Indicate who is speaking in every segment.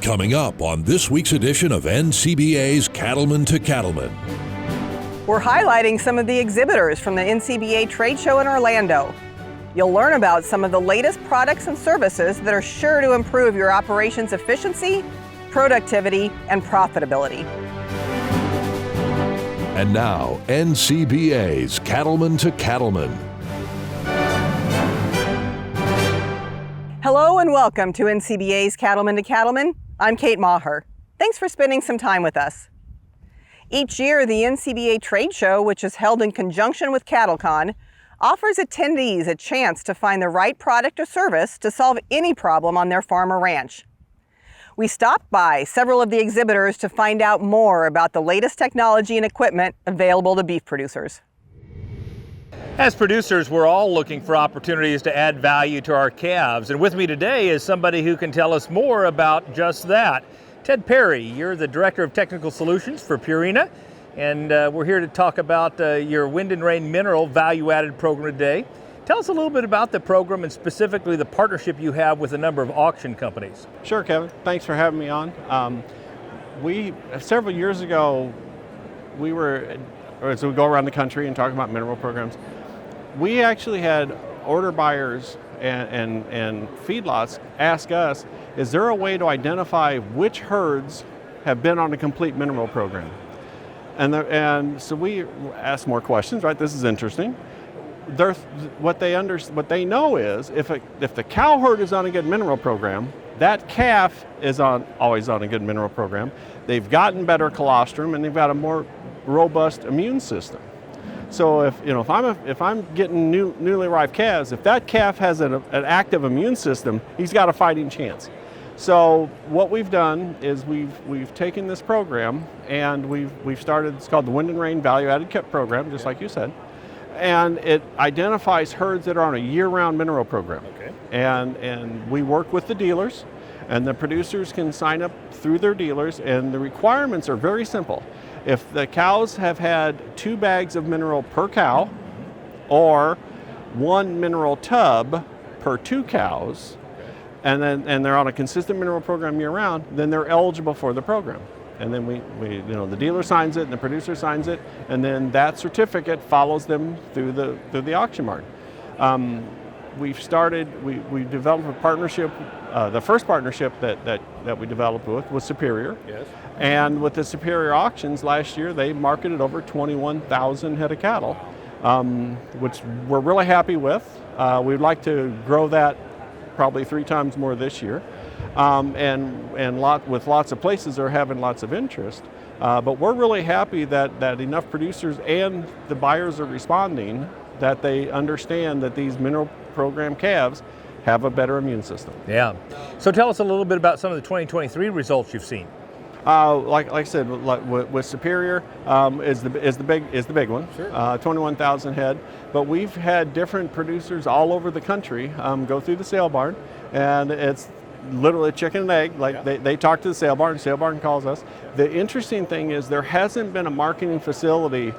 Speaker 1: Coming up on this week's edition of NCBA's Cattlemen to Cattlemen.
Speaker 2: We're highlighting some of the exhibitors from the NCBA trade show in Orlando. You'll learn about some of the latest products and services that are sure to improve your operations efficiency, productivity, and profitability.
Speaker 1: And now, NCBA's Cattlemen to Cattlemen.
Speaker 2: Hello and welcome to NCBA's Cattlemen to Cattlemen. I'm Kate Maher. Thanks for spending some time with us. Each year, the NCBA trade show, which is held in conjunction with CattleCon, offers attendees a chance to find the right product or service to solve any problem on their farm or ranch. We stopped by several of the exhibitors to find out more about the latest technology and equipment available to beef producers.
Speaker 3: As producers, we're all looking for opportunities to add value to our calves. And with me today is somebody who can tell us more about just that. Ted Perry, you're the Director of Technical Solutions for Purina. And we're here to talk about your Wind and Rain Mineral Value-Added program today. Tell us a little bit about the program and specifically the partnership you have with a number of auction companies.
Speaker 4: Sure, Kevin. Thanks for having me on. Several years ago, as we go around the country and talk about mineral programs, we actually had order buyers and feedlots ask us, is there a way to identify which herds have been on a complete mineral program? And so we asked more questions, right? This is interesting. What they know is if the cow herd is on a good mineral program, that calf is always on a good mineral program. They've gotten better colostrum and they've got a more robust immune system. So if I'm getting newly arrived calves, if that calf has an active immune system, he's got a fighting chance. So what we've done is we've taken this program and we've started. It's called the Wind and Rain Value-Added Kit program, just like you said, and it identifies herds that are on a year-round mineral program.
Speaker 3: Okay.
Speaker 4: And we work with the dealers, and the producers can sign up through their dealers, and the requirements are very simple. If the cows have had 2 bags of mineral per cow or 1 mineral tub per 2 cows, and they're on a consistent mineral program year round, then they're eligible for the program. And then the dealer signs it and the producer signs it, and then that certificate follows them through the auction mart. We developed a partnership. The first partnership that we developed with was Superior.
Speaker 3: Yes.
Speaker 4: And with the Superior auctions last year, they marketed over 21,000 head of cattle, which we're really happy with. We'd like to grow that probably 3 times more this year. With lots of places that are having lots of interest. But we're really happy that enough producers and the buyers are responding, that they understand that these mineral program calves have a better immune system.
Speaker 3: Yeah. So tell us a little bit about some of the 2023 results you've seen.
Speaker 4: Like I said, with Superior is the big one.
Speaker 3: Sure.
Speaker 4: 21,000 head. But we've had different producers all over the country go through the sale barn, and it's literally chicken and egg. They talk to the sale barn calls us. The interesting thing is there hasn't been a marketing facility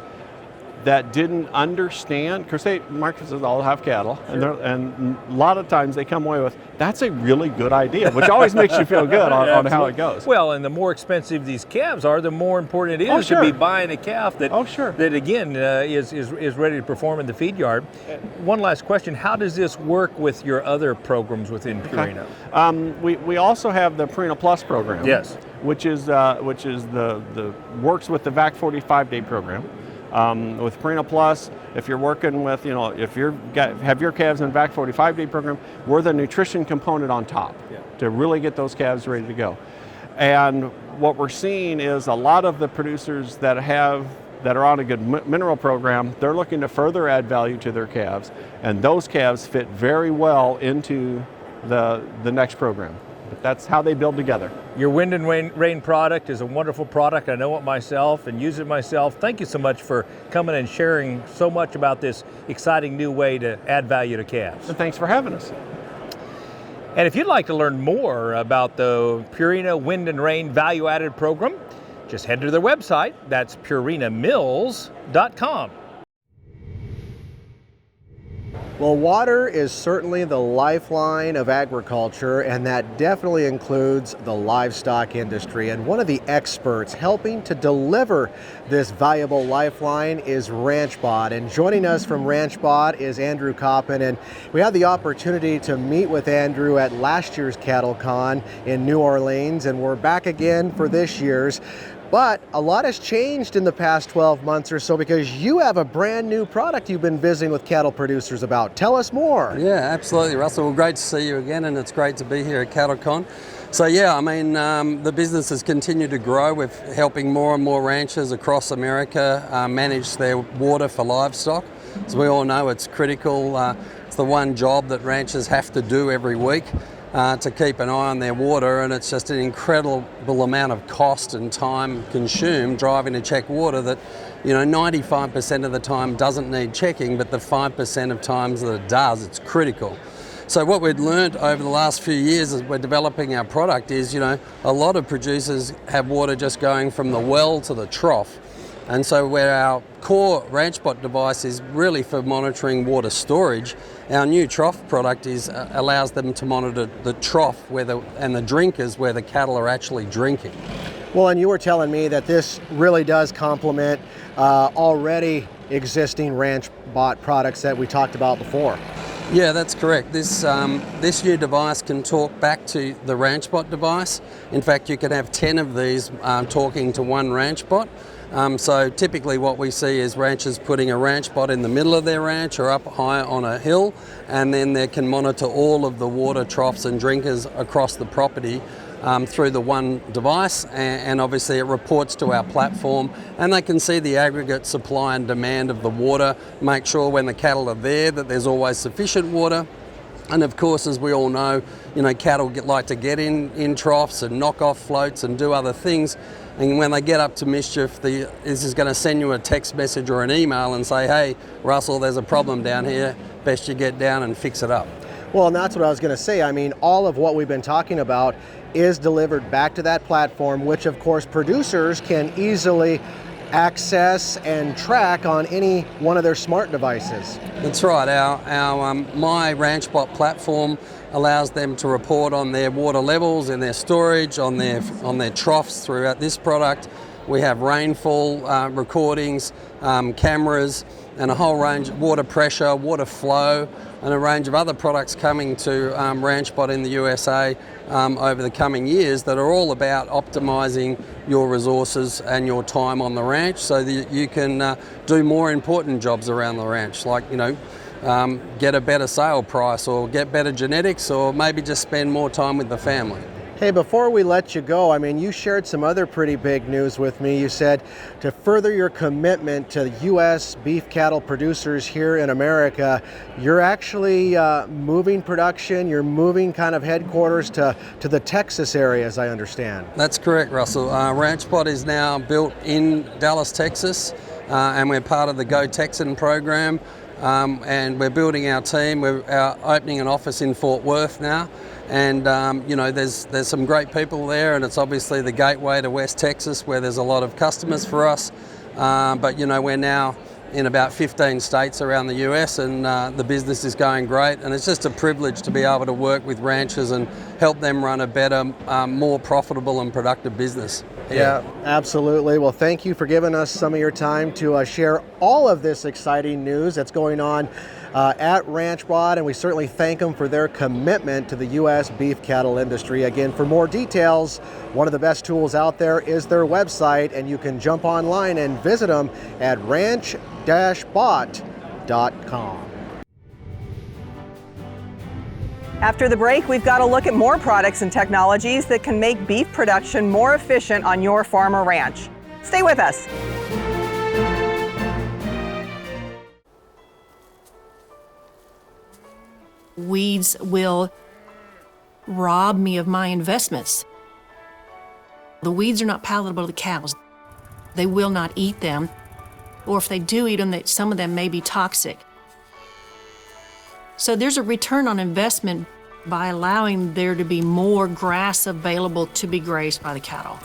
Speaker 4: that didn't understand, because markets all have cattle,
Speaker 3: Sure.
Speaker 4: and a lot of times they come away with, that's a really good idea, which always makes you feel good on how it goes.
Speaker 3: Well, and the more expensive these calves are, the more important it is
Speaker 4: sure.
Speaker 3: to be buying a calf that,
Speaker 4: Sure.
Speaker 3: that again, is ready to perform in the feed yard. One last question, how does this work with your other programs within Purina?
Speaker 4: We also have the Purina Plus program.
Speaker 3: Yes.
Speaker 4: Which is the works with the VAC 45-day program. With Purina Plus, if you're working with, if have your calves in the VAC 45-day program, we're the nutrition component on top to really get those calves ready to go. And what we're seeing is a lot of the producers that are on a good mineral program, they're looking to further add value to their calves, and those calves fit very well into the next program. But that's how they build together.
Speaker 3: Your Wind and Rain product is a wonderful product. I know it myself and use it myself. Thank you so much for coming and sharing so much about this exciting new way to add value to calves.
Speaker 4: And thanks for having us.
Speaker 3: And if you'd like to learn more about the Purina Wind and Rain Value-Added program, just head to their website. That's purinamills.com.
Speaker 5: Well, water is certainly the lifeline of agriculture, and that definitely includes the livestock industry. And one of the experts helping to deliver this valuable lifeline is RanchBot. And joining us from RanchBot is Andrew Coppin. And we had the opportunity to meet with Andrew at last year's CattleCon in New Orleans, and we're back again for this year's. But a lot has changed in the past 12 months or so because you have a brand new product you've been visiting with cattle producers about. Tell us more.
Speaker 6: Yeah, absolutely, Russell. Well, great to see you again, and it's great to be here at CattleCon. So yeah, I mean, the business has continued to grow. We're helping more and more ranchers across America manage their water for livestock. As we all know, it's critical. It's the one job that ranchers have to do every week. To keep an eye on their water, and it's just an incredible amount of cost and time consumed driving to check water that, 95% of the time doesn't need checking, but the 5% of times that it does, it's critical. So what we've learned over the last few years as we're developing our product is, a lot of producers have water just going from the well to the trough. And so where our core RanchBot device is really for monitoring water storage, our new trough product allows them to monitor the trough and the drinkers where the cattle are actually drinking.
Speaker 5: Well, and you were telling me that this really does complement already existing RanchBot products that we talked about before.
Speaker 6: Yeah, that's correct. This new device can talk back to the RanchBot device. In fact, you can have 10 of these talking to one RanchBot. So typically what we see is ranchers putting a RanchBot in the middle of their ranch or up high on a hill, and then they can monitor all of the water troughs and drinkers across the property through the one device, and obviously it reports to our platform, and they can see the aggregate supply and demand of the water, make sure when the cattle are there that there's always sufficient water. And of course, as we all know, cattle like to get in troughs and knock off floats and do other things. And when they get up to mischief, this is going to send you a text message or an email and say, hey, Russell, there's a problem down here. Best you get down and fix it up.
Speaker 5: Well, and that's what I was going to say. I mean, all of what we've been talking about is delivered back to that platform, which of course producers can easily access and track on any one of their smart devices.
Speaker 6: That's right. Our My RanchBot platform allows them to report on their water levels in their storage, on their troughs throughout this product. We have rainfall recordings, cameras, and a whole range of water pressure, water flow, and a range of other products coming to RanchBot in the USA over the coming years that are all about optimizing your resources and your time on the ranch so that you can do more important jobs around the ranch, like, get a better sale price or get better genetics or maybe just spend more time with the family.
Speaker 5: Hey, before we let you go, I mean, you shared some other pretty big news with me. You said to further your commitment to U.S. beef cattle producers here in America, you're actually moving production, you're moving kind of headquarters to the Texas area, as I understand.
Speaker 6: That's correct, Russell. RanchBot is now built in Dallas, Texas, and we're part of the Go Texan program, and we're building our team. We're opening an office in Fort Worth now. And there's some great people there, and it's obviously the gateway to West Texas where there's a lot of customers for us. But we're now in about 15 states around the US, and the business is going great. And it's just a privilege to be able to work with ranchers and help them run a better, more profitable and productive business.
Speaker 5: Yeah, absolutely. Well, thank you for giving us some of your time to share all of this exciting news that's going on at RanchBot, and we certainly thank them for their commitment to the U.S. beef cattle industry. Again, for more details, one of the best tools out there is their website, and you can jump online and visit them at ranch-bot.com.
Speaker 2: After the break, we've got a look at more products and technologies that can make beef production more efficient on your farm or ranch. Stay with us.
Speaker 7: Weeds will rob me of my investments. The weeds are not palatable to cows. They will not eat them, or if they do eat them, some of them may be toxic. So there's a return on investment by allowing there to be more grass available to be grazed by the cattle.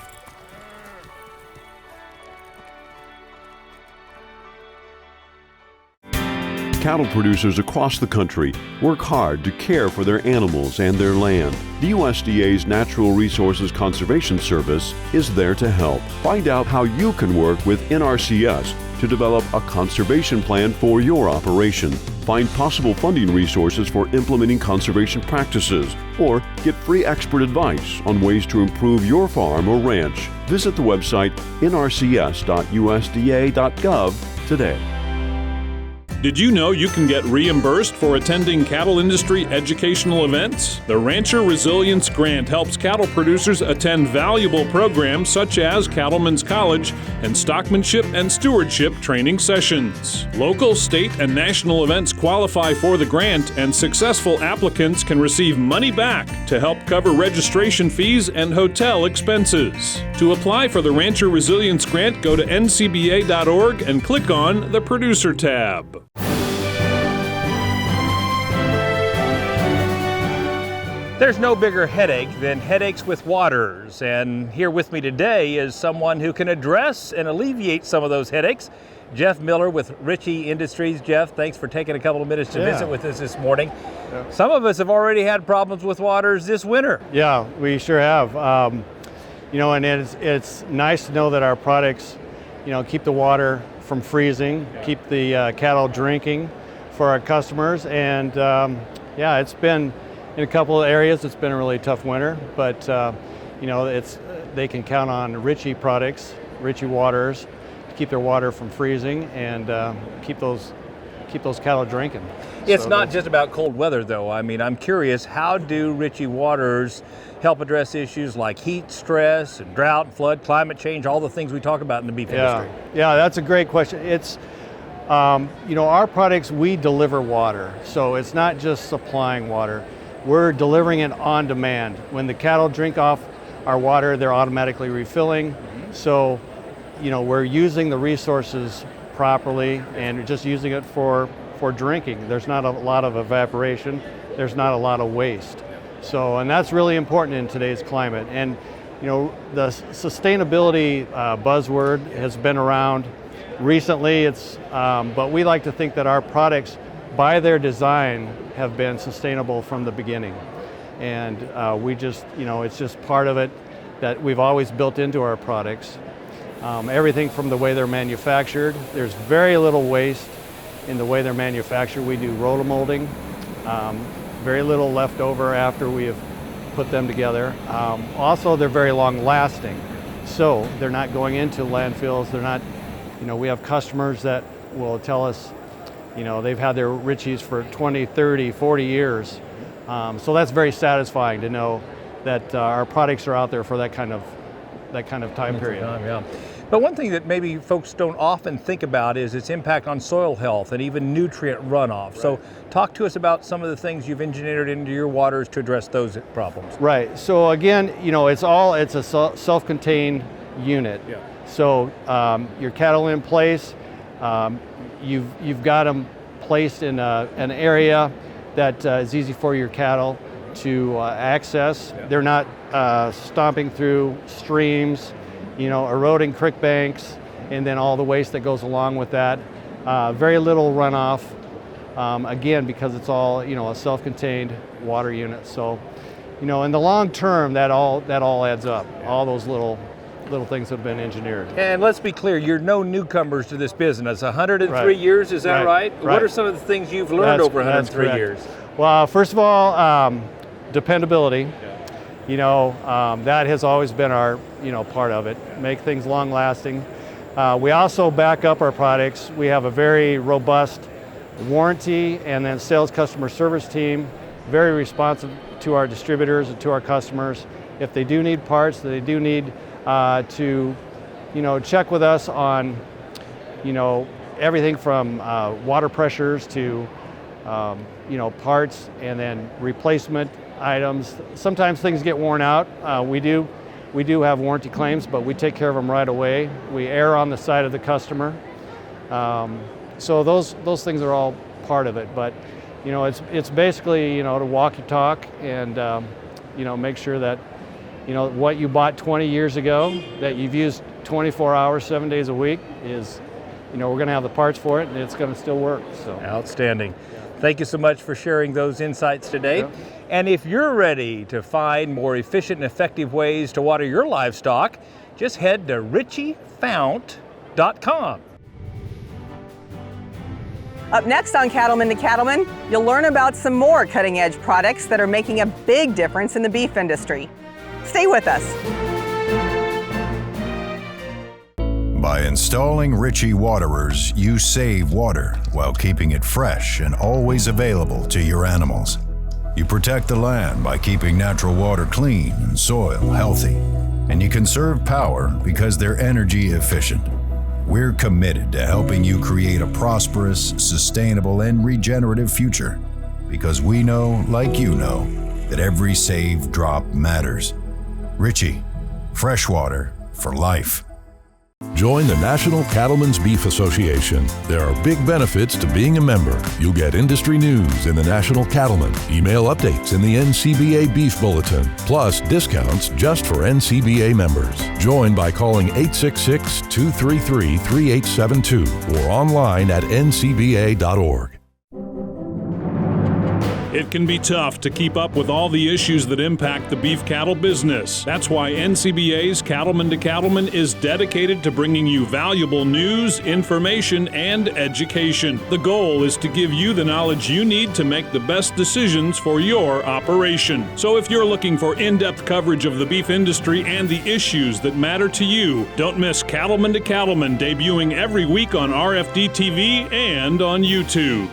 Speaker 8: cattle producers across the country work hard to care for their animals and their land. The USDA's Natural Resources Conservation Service is there to help. Find out how you can work with NRCS to develop a conservation plan for your operation. Find possible funding resources for implementing conservation practices, or get free expert advice on ways to improve your farm or ranch. Visit the website nrcs.usda.gov today.
Speaker 9: Did you know you can get reimbursed for attending cattle industry educational events? The Rancher Resilience Grant helps cattle producers attend valuable programs such as Cattlemen's College and Stockmanship and Stewardship training sessions. Local, state, and national events qualify for the grant, and successful applicants can receive money back to help cover registration fees and hotel expenses. To apply for the Rancher Resilience Grant, go to ncba.org and click on the Producer tab.
Speaker 3: There's no bigger headache than headaches with waters, and here with me today is someone who can address and alleviate some of those headaches. Jeff Miller with Ritchie Industries. Jeff, thanks for taking a couple of minutes to visit with us this morning. Yeah. Some of us have already had problems with waters this winter.
Speaker 4: Yeah, we sure have. You know, and it's nice to know that our products, you know, keep the water from freezing, keep the cattle drinking for our customers, and yeah, it's been, in a couple of areas, it's been a really tough winter, but you know, they can count on Ritchie products, Ritchie waters, to keep their water from freezing and keep those cattle drinking.
Speaker 3: It's not just about cold weather, though. I mean, I'm curious, how do Ritchie waters help address issues like heat stress and drought, flood, climate change, all the things we talk about in the beef industry?
Speaker 4: Yeah, that's a great question. It's you know, our products, we deliver water, so it's not just supplying water. We're delivering it on demand. When the cattle drink off our water, they're automatically refilling. So, you know, we're using the resources properly and just using it for drinking. There's not a lot of evaporation. There's not a lot of waste. So, and that's really important in today's climate. And, you know, the sustainability buzzword has been around recently. But we like to think that our products, by their design, have been sustainable from the beginning. And we just, you know, it's just part of it that we've always built into our products. Everything from the way they're manufactured. There's very little waste in the way they're manufactured. We do rotomolding. Very little left over after we have put them together. Also, they're very long lasting. So they're not going into landfills. They're not, you know, we have customers that will tell us, you know, they've had their Ritchies for 20, 30, 40 years. So that's very satisfying to know that our products are out there for that kind of time period.
Speaker 3: Yeah. But one thing that maybe folks don't often think about is its impact on soil health and even nutrient runoff. Right. So talk to us about some of the things you've engineered into your waters to address those problems.
Speaker 4: Right. So again, you know, it's a self-contained unit. Yeah. So your cattle in place, you've got them placed in an area that is easy for your cattle to access. Yeah. They're not stomping through streams, you know, eroding creek banks, and then all the waste that goes along with that. Very little runoff, again, because it's all, you know, a self-contained water unit. So, you know, in the long term, that all adds up. All those little things have been engineered.
Speaker 3: And let's be clear, you're no newcomers to this business. 103 years, is that right? What are some of the things you've learned over 103 years? Well,
Speaker 4: first of all, dependability. Yeah. You know, that has always been our, you know, part of it. Make things long lasting. We also back up our products. We have a very robust warranty and then sales customer service team, very responsive to our distributors and to our customers. If they do need parts, they do need to, you know, check with us on, you know, everything from water pressures to, you know, parts and then replacement items. Sometimes things get worn out. We do have warranty claims, but we take care of them right away. We err on the side of the customer. So those things are all part of it. But, you know, it's basically, you know, to walk your talk and, you know, make sure that, you know, what you bought 20 years ago that you've used 24 hours, 7 days a week is we're going to have the parts for it and it's going to still work. So
Speaker 3: outstanding. Thank you so much for sharing those insights today.
Speaker 4: Yeah.
Speaker 3: And if you're ready to find more efficient and effective ways to water your livestock, just head to richiefount.com.
Speaker 2: Up next on Cattlemen to Cattlemen, you'll learn about some more cutting-edge products that are making a big difference in the beef industry. Stay with us.
Speaker 10: By installing Ritchie waterers, you save water while keeping it fresh and always available to your animals. You protect the land by keeping natural water clean and soil healthy. And you conserve power because they're energy efficient. We're committed to helping you create a prosperous, sustainable, and regenerative future. Because we know, like you know, that every saved drop matters. Ritchie, fresh water for life.
Speaker 1: Join the National Cattlemen's Beef Association. There are big benefits to being a member. You'll get industry news in the National Cattlemen, email updates in the NCBA Beef Bulletin, plus discounts just for NCBA members. Join by calling 866-233-3872 or online at ncba.org.
Speaker 9: It can be tough to keep up with all the issues that impact the beef cattle business. That's why NCBA's Cattlemen to Cattlemen is dedicated to bringing you valuable news, information, and education. The goal is to give you the knowledge you need to make the best decisions for your operation. So if you're looking for in-depth coverage of the beef industry and the issues that matter to you, don't miss Cattlemen to Cattlemen, debuting every week on RFD TV and on YouTube.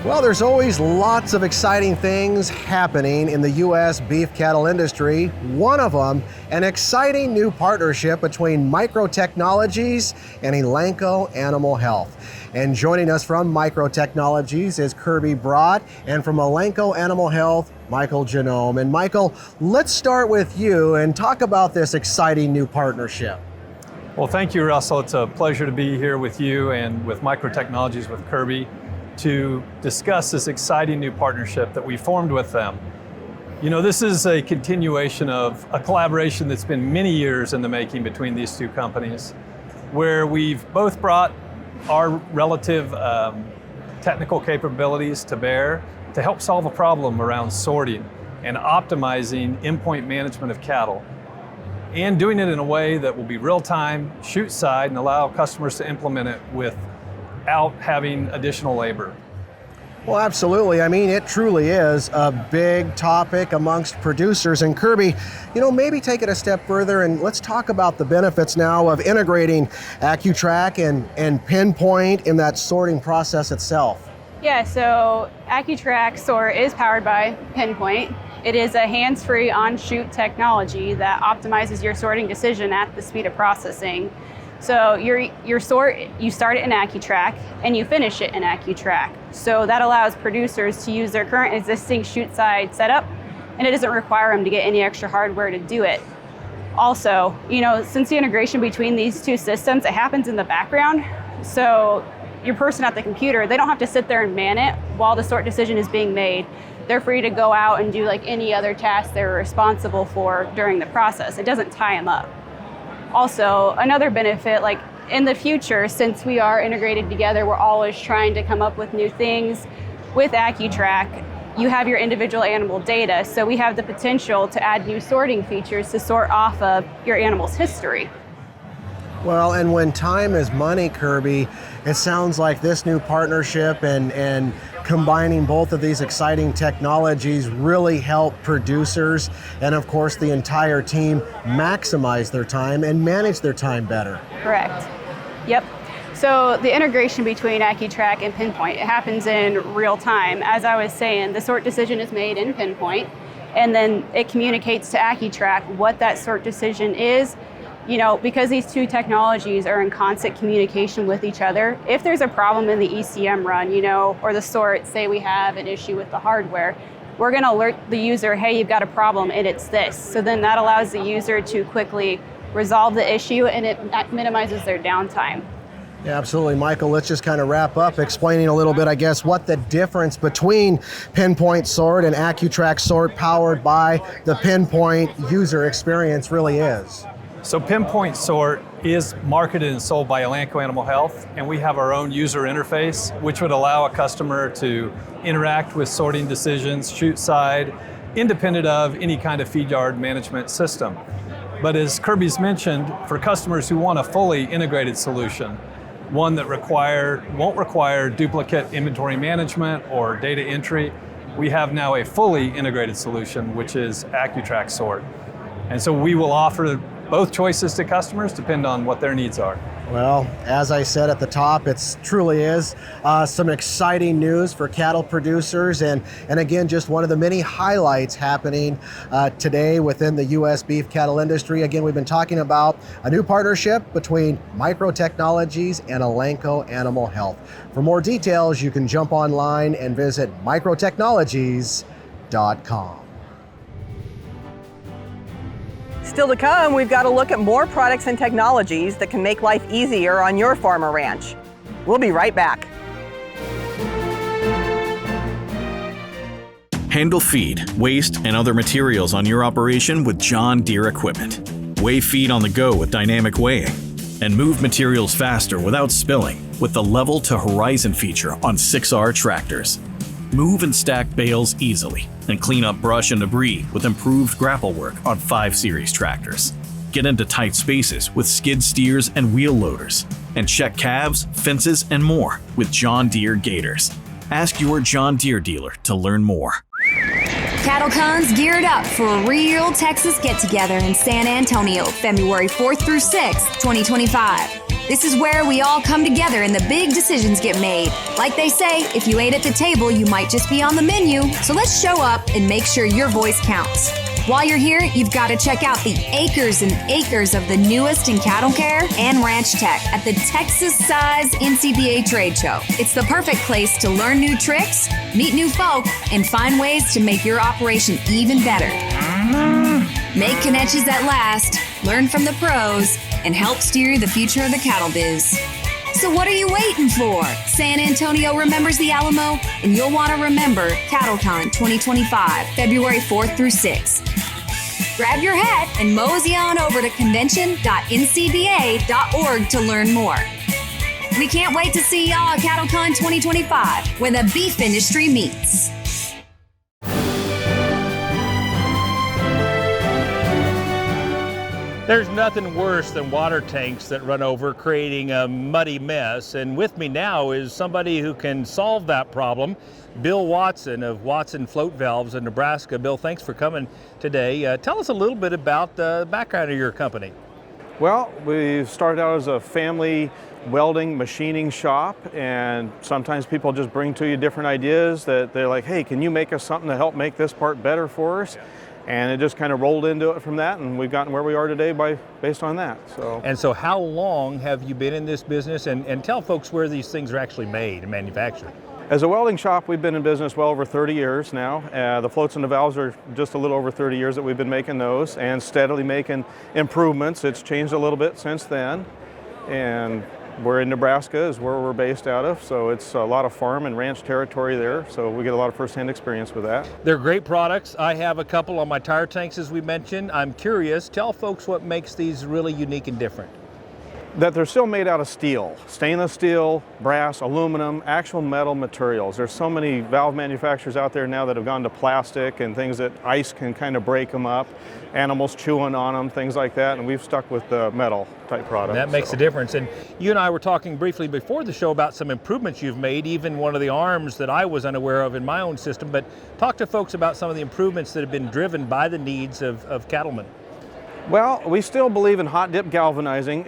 Speaker 5: Well, there's always lots of exciting things happening in the U.S. beef cattle industry. One of them, an exciting new partnership between Micro Technologies and Elanco Animal Health. And joining us from Micro Technologies is Kirby Broad, and from Elanco Animal Health, Michael Genome. And Michael, let's start with you and talk about this exciting new partnership.
Speaker 11: Well, thank you, Russell. It's a pleasure to be here with you and with Micro Technologies with Kirby to discuss this exciting new partnership that we formed with them. This is a continuation of a collaboration that's been many years in the making between these two companies, where we've both brought our relative technical capabilities to bear to help solve a problem around sorting and optimizing in-point management of cattle, and doing it in a way that will be real-time, shoot side, and allow customers to implement it without having additional labor.
Speaker 5: Well, absolutely. I mean, it truly is a big topic amongst producers. And Kirby, maybe take it a step further and let's talk about the benefits now of integrating AccuTrack and Pinpoint in that sorting process itself.
Speaker 12: Yeah, so AccuTrack sort is powered by Pinpoint. It is a hands-free on-shoot technology that optimizes your sorting decision at the speed of processing. So your sort, you start it in AccuTrack and you finish it in AccuTrack. So that allows producers to use their current existing chute side setup, and it doesn't require them to get any extra hardware to do it. Also, since the integration between these two systems, it happens in the background. So your person at the computer, they don't have to sit there and man it while the sort decision is being made. They're free to go out and do like any other task they're responsible for during the process. It doesn't tie them up. Also, another benefit, like in the future, since we are integrated together, we're always trying to come up with new things. With AccuTrack, you have your individual animal data, so we have the potential to add new sorting features to sort off of your animal's history.
Speaker 5: Well, and when time is money, Kirby, it sounds like this new partnership and combining both of these exciting technologies really help producers and, of course, the entire team maximize their time and manage their time better.
Speaker 12: Correct. Yep. So the integration between AccuTrack and Pinpoint, it happens in real time. As I was saying, the sort decision is made in Pinpoint, and then it communicates to AccuTrack what that sort decision is. Because these two technologies are in constant communication with each other, if there's a problem in the ECM run, or the sort, say we have an issue with the hardware, we're going to alert the user, hey, you've got a problem and it's this. So then that allows the user to quickly resolve the issue and it minimizes their downtime.
Speaker 5: Yeah, absolutely, Michael. Let's just kind of wrap up explaining a little bit, I guess, what the difference between Pinpoint Sort and AccuTrack Sort powered by the Pinpoint user experience really is.
Speaker 11: So Pinpoint Sort is marketed and sold by Elanco Animal Health, and we have our own user interface, which would allow a customer to interact with sorting decisions, chute side, independent of any kind of feed yard management system. But as Kirby's mentioned, for customers who want a fully integrated solution, one that won't require duplicate inventory management or data entry, we have now a fully integrated solution, which is AccuTrack Sort. And so we will offer both choices to customers, depend on what their needs are.
Speaker 5: Well, as I said at the top, it truly is some exciting news for cattle producers, and again, just one of the many highlights happening today within the U.S. beef cattle industry. Again, we've been talking about a new partnership between Micro Technologies and Elanco Animal Health. For more details, you can jump online and visit microtechnologies.com.
Speaker 2: Still to come, we've got to look at more products and technologies that can make life easier on your farm or ranch. We'll be right back.
Speaker 13: Handle feed, waste, and other materials on your operation with John Deere equipment. Weigh feed on the go with dynamic weighing. And move materials faster without spilling with the Level to Horizon feature on 6R tractors. Move and stack bales easily and clean up brush and debris with improved grapple work on 5 Series tractors. Get into tight spaces with skid steers and wheel loaders. And check calves, fences, and more with John Deere Gators. Ask your John Deere dealer to learn more.
Speaker 14: CattleCon's geared up for a real Texas get-together in San Antonio, February 4th through 6th, 2025. This is where we all come together and the big decisions get made. Like they say, if you ate at the table, you might just be on the menu. So let's show up and make sure your voice counts. While you're here, you've got to check out the acres and acres of the newest in cattle care and ranch tech at the Texas-sized NCBA trade show. It's the perfect place to learn new tricks, meet new folk, and find ways to make your operation even better. Make connections that last, learn from the pros, and help steer the future of the cattle biz. So what are you waiting for? San Antonio remembers the Alamo, and you'll want to remember CattleCon 2025, February 4th through 6th. Grab your hat and mosey on over to convention.ncba.org to learn more. We can't wait to see y'all at CattleCon 2025, where the beef industry meets.
Speaker 3: There's nothing worse than water tanks that run over, creating a muddy mess. And with me now is somebody who can solve that problem, Bill Watson of Watson Float Valves in Nebraska. Bill, thanks for coming today. Tell us a little bit about the background of your company.
Speaker 4: Well, we started out as a family welding machining shop, and sometimes people just bring to you different ideas that they're like, hey, can you make us something to help make this part better for us? And it just kind of rolled into it from that, and we've gotten where we are today based on that.
Speaker 3: So how long have you been in this business? And tell folks where these things are actually made and manufactured.
Speaker 4: As a welding shop, we've been in business well over 30 years now. The floats and the valves are just a little over 30 years that we've been making those and steadily making improvements. It's changed a little bit since then. And we're in Nebraska is where we're based out of, so it's a lot of farm and ranch territory there, so we get a lot of first-hand experience with that.
Speaker 3: They're great products. I have a couple on my tire tanks, as we mentioned. I'm curious, tell folks what makes these really unique and different.
Speaker 4: That they're still made out of steel, stainless steel, brass, aluminum, actual metal materials. There's so many valve manufacturers out there now that have gone to plastic and things that ice can kind of break them up, animals chewing on them, things like that, and we've stuck with the metal type product.
Speaker 3: That makes a difference. And you and I were talking briefly before the show about some improvements you've made, even one of the arms that I was unaware of in my own system, but talk to folks about some of the improvements that have been driven by the needs of cattlemen.
Speaker 4: Well, we still believe in hot dip galvanizing.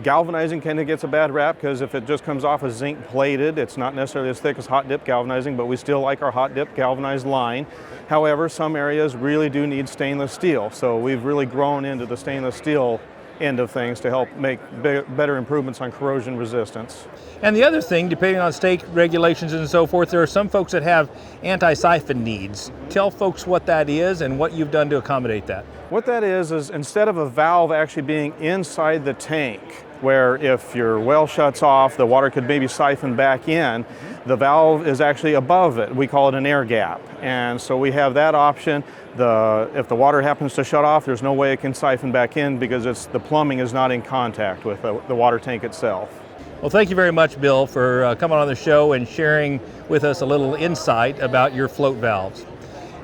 Speaker 4: Galvanizing kind of gets a bad rap because if it just comes off as zinc plated, it's not necessarily as thick as hot dip galvanizing, but we still like our hot dip galvanized line. However, some areas really do need stainless steel, so we've really grown into the stainless steel end of things to help make better improvements on corrosion resistance.
Speaker 3: And the other thing, depending on state regulations and so forth, there are some folks that have anti-siphon needs. Tell folks what that is and what you've done to accommodate that.
Speaker 4: What that is instead of a valve actually being inside the tank, where if your well shuts off, the water could maybe siphon back in. The valve is actually above it. We call it an air gap. And so we have that option. If the water happens to shut off, there's no way it can siphon back in because the plumbing is not in contact with the water tank itself.
Speaker 3: Well, thank you very much, Bill, for coming on the show and sharing with us a little insight about your float valves.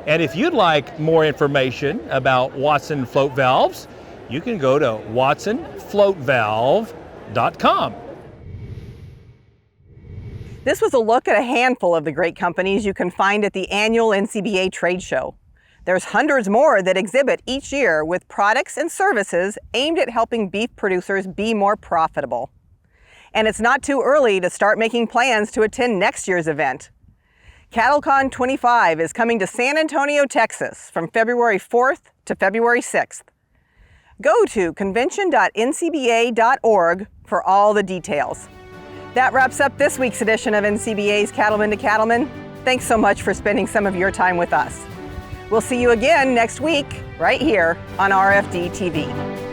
Speaker 3: And if you'd like more information about Watson float valves, you can go to watsonfloatvalve.com.
Speaker 2: This was a look at a handful of the great companies you can find at the annual NCBA trade show. There's hundreds more that exhibit each year with products and services aimed at helping beef producers be more profitable. And it's not too early to start making plans to attend next year's event. CattleCon 25 is coming to San Antonio, Texas from February 4th to February 6th. Go to convention.ncba.org for all the details. That wraps up this week's edition of NCBA's Cattlemen to Cattlemen. Thanks so much for spending some of your time with us. We'll see you again next week, right here on RFD TV.